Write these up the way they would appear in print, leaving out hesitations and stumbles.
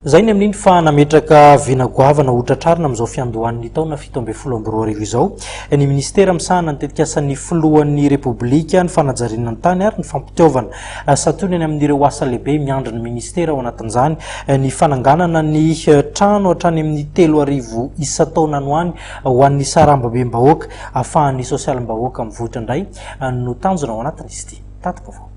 Zay ny amin'iny fa nametraka vinagoavana otratrarina amin'izao fiandohan'ny taona 17 izao ny ministera misahana ny tetikasan'ny filohan'ny repoblika ny fanajariana ny tany ary ny fampitiavana satonany amin'ireo asa lehibe miandry ny ministera ao anatin'izany ny fananganana ny trano hatrany amin'ny 3,000 isa-taona any hoany ho an'ny sarambabem-bahoaka ahafahan'ny sosialim-bahoaka mivoatra indray no tanjona ao anatin'izy ity. Tatiko.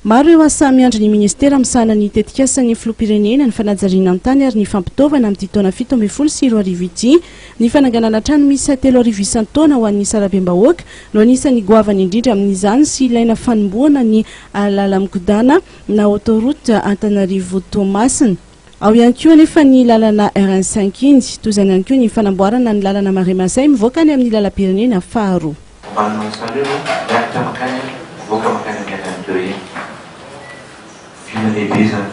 Maro eo asa miandry ny ministera misahana ny tetikasan'ny filoham-pirenena ny fanajariana ny tany ary ny fampitaovana amin'ity taona 17 ity ny fananganana trano misy 3,000 isan-taona ho an'ny sarabem-bahoaka no anisany goavana indrindra amin'izany sy ilaina fanomboana ny lala mikodana na autoroute Antananarivo Toamasina. Ao ihany koa anefa ny lalana RN5 iny toy izany ihany koa ny fanamboarana ny lalana Maremasay mivoaka ny amin'ny lalam-pirenena faharoa. Lehibe zany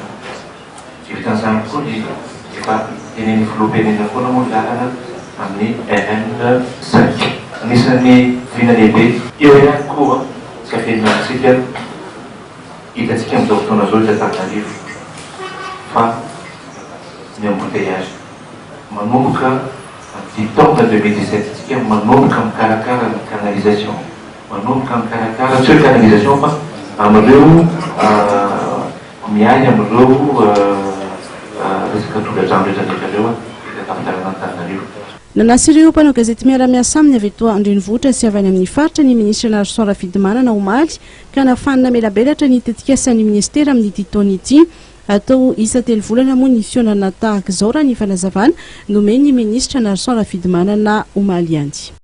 vitan'izany koa ny efa tenen'ny filoham-pirenena foana moa lalana amin'ny RN5 anisan'ny vina lehibe eo ihany koa tsy afehinantsika hitantsika amin'izao fotoana zao Antananarivo fa ny embouteillage manomboka ny taona 2017 tsika manomboka mikarakara ny canalisation manomboka mikarakara tsy hoe canalisation fa amin'ireo miahy amin'ireo resaka tondra-drano rehetrarehetra Antananarivo. Nanasa ireo mpanao gazety miara-miasa aminy avy eto Andrenivohitra sy avy any amin'ny faritra ny ministra Narson Rafidimanana omaly ka nafanina melabelatra ny tetikasan'ny ministera amin'ity taona ity atao isa 3 volana moa ny fionana tahaka izao raha ny fanazavana nomeny ny ministra Narson Rafidimanana omaly anty.